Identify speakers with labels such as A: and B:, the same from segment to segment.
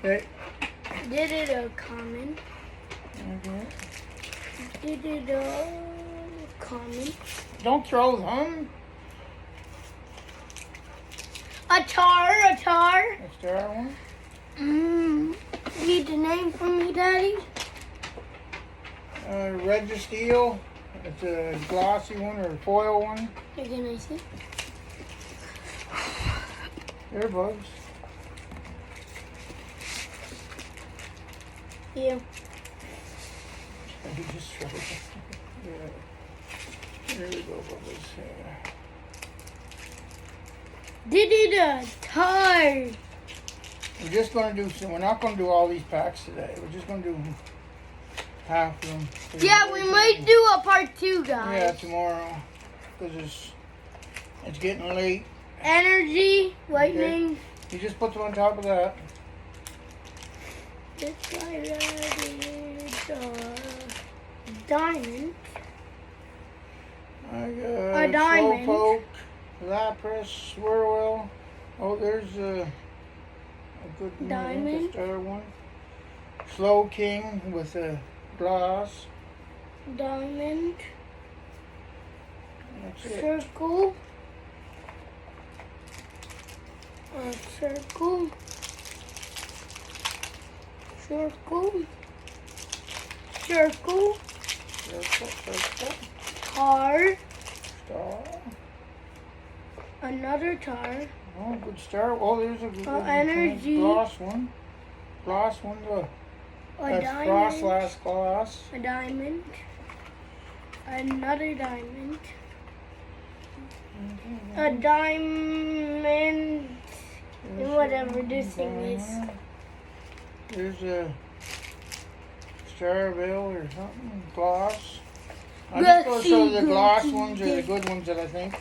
A: Okay.
B: Did it a common?
A: Okay.
B: Did it a common?
A: Don't throw them.
B: A tar.
A: A star one.
B: Read the name for me, Daddy.
A: Red to steel. It's a glossy one or a foil one.
B: Can I see?
A: There, bugs.
B: Yeah.
A: You just throw it. Yeah. There we go, bubbles. Yeah.
B: Did it a tar?
A: We're just going to do some. We're not going to do all these packs today. We're just going to do half of them.
B: Yeah, we might do a part 2, guys.
A: Yeah, tomorrow. Because it's getting late.
B: Energy, lightning.
A: Okay. You just put them on top of that.
B: This guy diamond.
A: I got
B: A diamond.
A: Slowpoke, Lapras, Swirl. Oh, there's a good
B: Diamond.
A: star one. Slow King with a gloss.
B: Diamond.
A: That's it.
B: Circle. A circle. Circle. Circle.
A: Circle.
B: Tar.
A: Star.
B: Another tar.
A: Oh, good star. Oh, there's a good
B: energy.
A: gloss one. Gloss one. Look.
B: A
A: That's
B: diamond.
A: Frost last gloss.
B: A diamond. Another diamond. A diamond. And whatever this thing is.
A: There's a Starville or something. Gloss. I'm just going to show the gloss ones are the good ones that I think.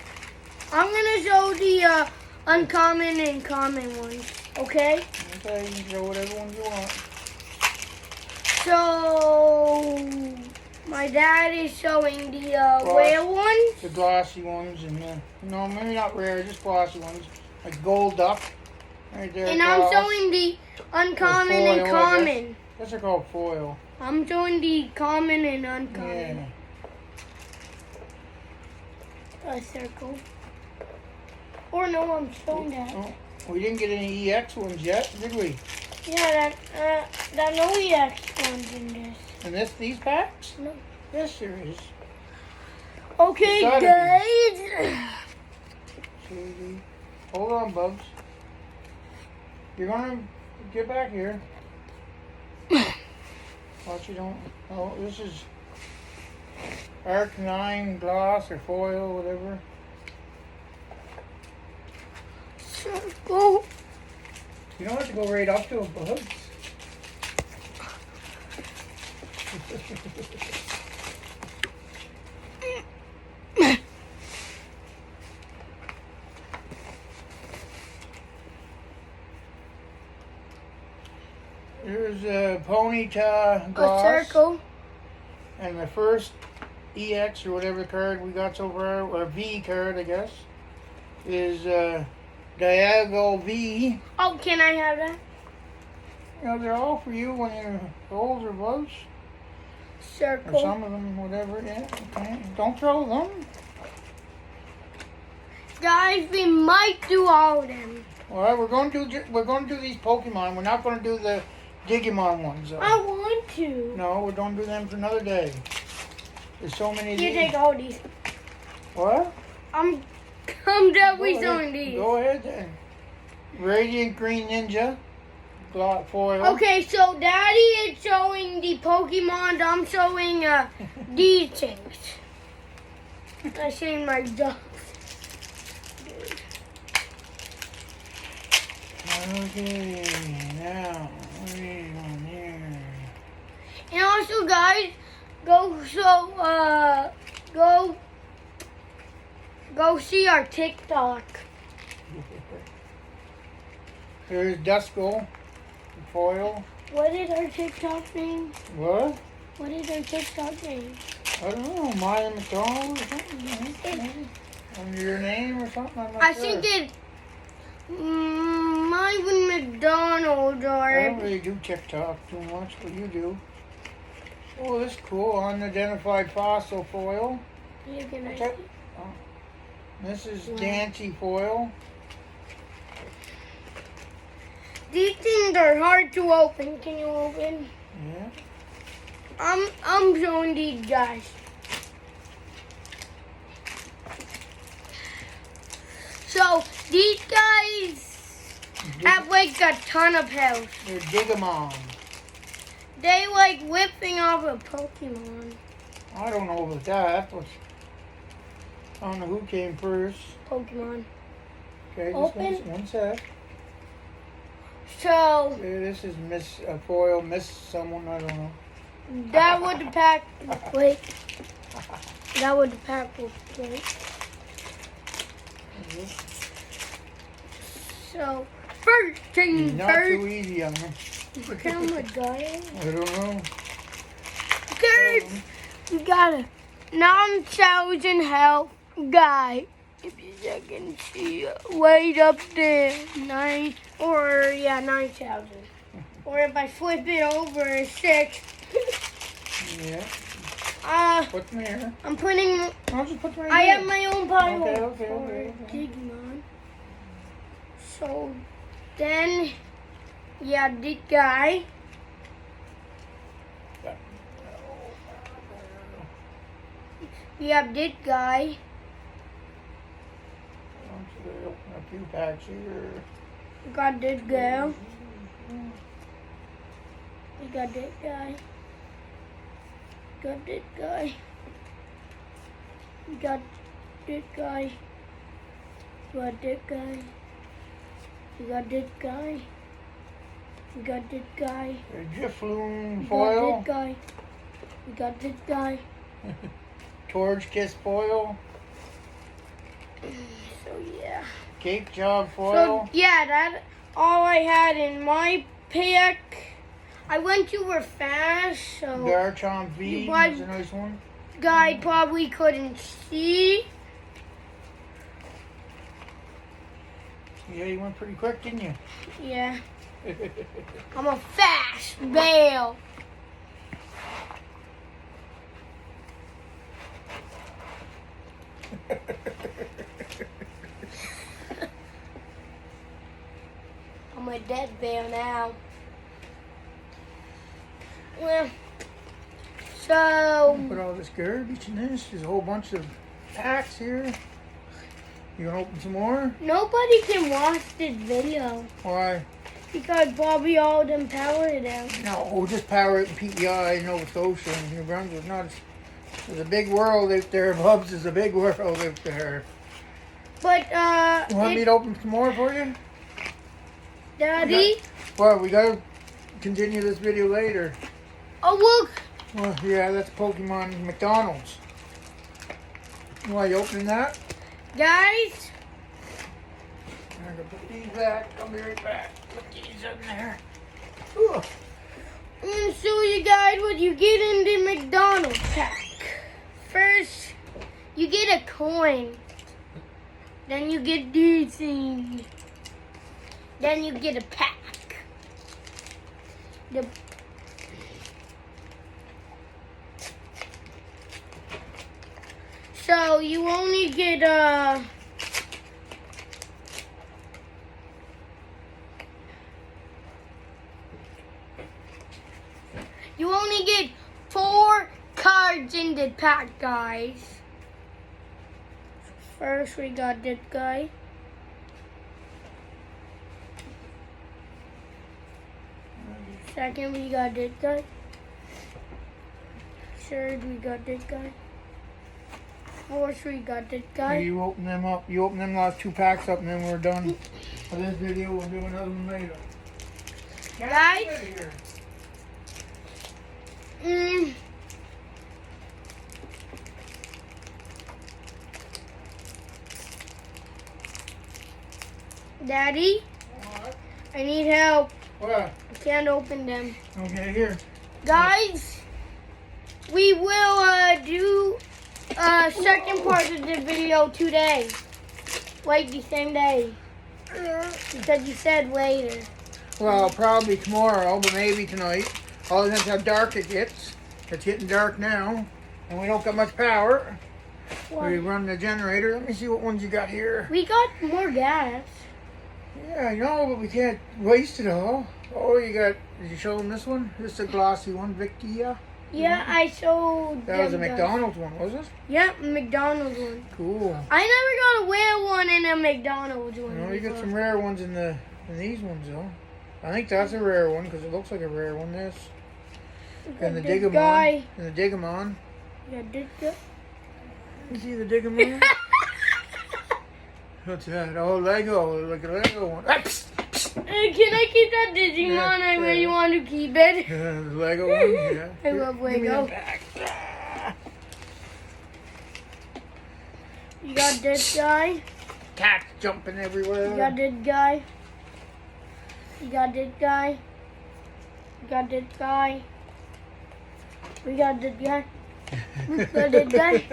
B: I'm going to show the uncommon and common ones. Okay?
A: Okay, you can show whatever ones you want.
B: So, my dad is showing the whale ones.
A: The glossy ones and no, maybe not rare, just glossy ones. Like gold duck. Right there.
B: And
A: gloss.
B: I'm showing the uncommon
A: Foil,
B: and common.
A: Those are called foil.
B: I'm showing the common and uncommon.
A: Yeah.
B: A circle. Or no, I'm showing that.
A: Oh, we didn't get any EX ones yet, did we?
B: Yeah, that no EX ones in this.
A: And these packs?
B: No.
A: Yes, there is.
B: Okay,
A: It's
B: guys.
A: See, hold on, Bugs. You're gonna get back here. Watch you don't. Oh, this is Arc 9 gloss or foil, whatever.
B: Circle.
A: You don't have to go right up to them, Bugs. There's a Ponyta gloss.
B: A circle.
A: And the first EX or whatever card we got so far, or V card, I guess, is Diago V.
B: Oh, can I have that?
A: You know, they're all for you when you're older, Bugs. Or
B: Circle.
A: some of them, whatever, yeah. Okay. Don't throw them.
B: Guys, we might do all of them.
A: All right, we're going to do these Pokemon. We're not going to do the Digimon ones, though.
B: I want to.
A: No, we're going to do them for another day. There's so many of
B: You
A: these.
B: take all these.
A: What?
B: I'm definitely
A: Go
B: showing
A: ahead.
B: these.
A: Go ahead then. Radiant Green Ninja. Foil.
B: Okay, so Daddy is showing the Pokemon. I'm showing these things. I say my ducks.
A: Okay, now, what is on here?
B: And also, guys, go see our TikTok.
A: Here's Duskull, foil.
B: What is our TikTok name?
A: What?
B: What is our TikTok name?
A: I don't know, Maya McDonald or something, maybe? Under your name or something? I'm not
B: I
A: sure.
B: think it's Milan McDonald so
A: I don't
B: adorable.
A: really do TikTok too much, but you do. Oh, this is cool. Unidentified fossil foil.
B: You can
A: Okay. This is
B: Wow.
A: Dancy foil.
B: These things are hard to open. Can you open?
A: Yeah.
B: I'm showing these guys. So these guys have like a ton of health.
A: They're Digimon.
B: They like whipping off a Pokemon.
A: I don't know about that, but I don't know who came first.
B: Pokemon.
A: Okay,
B: Open.
A: just one sec.
B: So
A: Okay, this is Miss Foil, Miss someone, I don't know.
B: that would the pack look like. That would the pack look like. So first thing
A: Not
B: first.
A: too easy on them.
B: Camera guy.
A: I don't know.
B: First, we got a 9,000 health guy. If you can see, right up there, 9,000. Or if I flip it over, it's 6.
A: Yeah. Put them here.
B: I'm putting.
A: I'll just put them right
B: I
A: here.
B: have my own pile
A: Okay.
B: for Digimon. So then, yeah, this guy. We have this guy.
A: Open a few packs here.
B: We got this girl. We got this guy. Got this guy. We got this guy. We got this guy. We got this guy. We got this guy.
A: Gifloon
B: We got
A: foil.
B: this guy. We got this guy.
A: Torch Kiss foil.
B: So yeah.
A: Cake Job
B: So
A: foil.
B: yeah, that's all I had in my pack. I went super fast, so
A: Garchomp V
B: Why-
A: is a nice one.
B: guy probably couldn't see.
A: Yeah, you went pretty quick, didn't you?
B: Yeah, I'm a fast bail. I'm a dead bail now. Well, so
A: Put all this garbage in this. There's a whole bunch of packs here. You gonna open some more?
B: nobody can watch this video
A: Why?
B: because probably all of them powered out.
A: No, we'll just power it in PEI, Nova Scotia, and New Brunswick. There's a big world out there. Bubs is a big world out there.
B: But
A: You want me to open some more for you?
B: Daddy,
A: Well, we gotta continue this video later.
B: oh look,
A: Well, yeah, that's Pokemon McDonald's. Why you opening that?
B: guys.
A: I'm gonna put these back. I'll be right back. Put these in there. Ooh.
B: I'm gonna show you guys what you get in the McDonald's pack. First, you get a coin. Then you get these things. Then you get a pack. So you only get you only get 4 cards in the pack, guys. First we got this guy. Second we got this guy. Third we got this guy. Fourth we got this guy.
A: You open them up. You open them last 2 packs up, and then we're done with this video. We'll do another one later. Get
B: Guys?
A: out of here.
B: Daddy,
A: What?
B: I need help.
A: What?
B: I can't open them.
A: Okay, here.
B: Guys, we will do second part of the video today. Like the same day. Because you said later.
A: Well, probably tomorrow, but maybe tonight. All depends how dark it gets. It's getting dark now, and we don't got much power.
B: What?
A: We run the generator. Let me see what ones you got here.
B: We got more gas.
A: Yeah, I know, but we can't waste it all. Oh, you got, did you show them this one? This is a glossy one, Victia.
B: Yeah, I showed
A: That was a
B: them guys.
A: McDonald's one, was it?
B: Yeah, McDonald's one.
A: Cool.
B: I never got a rare one in a McDonald's one.
A: No, you got
B: before.
A: some rare ones in these ones though. I think that's a rare one because it looks like a rare one. This and the
B: This
A: Digimon.
B: guy.
A: And the Digimon.
B: Yeah, this guy.
A: You see the Digimon? What's that? Oh, Lego, like a Lego one. Ah, psst, psst.
B: Can I keep that Digimon?
A: Yeah,
B: I really
A: yeah.
B: want to keep it.
A: The Lego one. Yeah.
B: I love
A: Give me
B: Lego.
A: that back. Ah.
B: You got this guy.
A: Cats jumping everywhere.
B: You got this guy. You got this guy. You got this guy. We got this guy. We got this guy.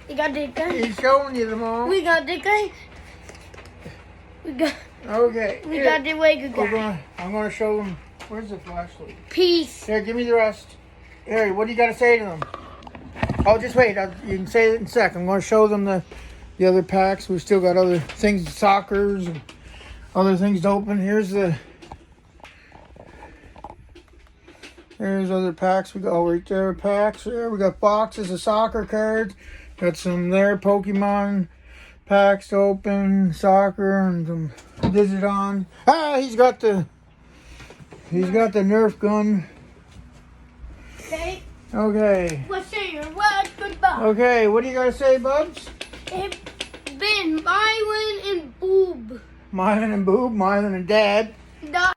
B: You got this guy.
A: He's showing you them all.
B: We got this guy. We got.
A: Okay.
B: We
A: here.
B: got the Lego guy.
A: I'm gonna show them. Where's the flashlight?
B: Peace.
A: Here, give me the rest. Here, what do you got to say to them? Oh, just wait. You can say it in a sec. I'm going to show them the other packs. We've still got other things, soccers and other things to open. Here's other packs. We got right there packs. There we got boxes of soccer cards. Got some there Pokemon packs to open, soccer and some Digimon. Ah, he's got the Nerf gun.
B: Okay.
A: Okay.
B: Let's say your word goodbye.
A: Okay, what do you got to say, Bubs?
B: It's been Milan and Boob.
A: Milan and Boob, Milan and Dad.
B: Dot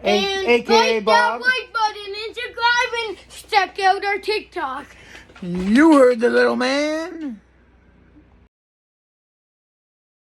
B: and
A: AKA
B: click that
A: Bob.
B: like button and subscribe and check out our TikTok.
A: You heard the little man.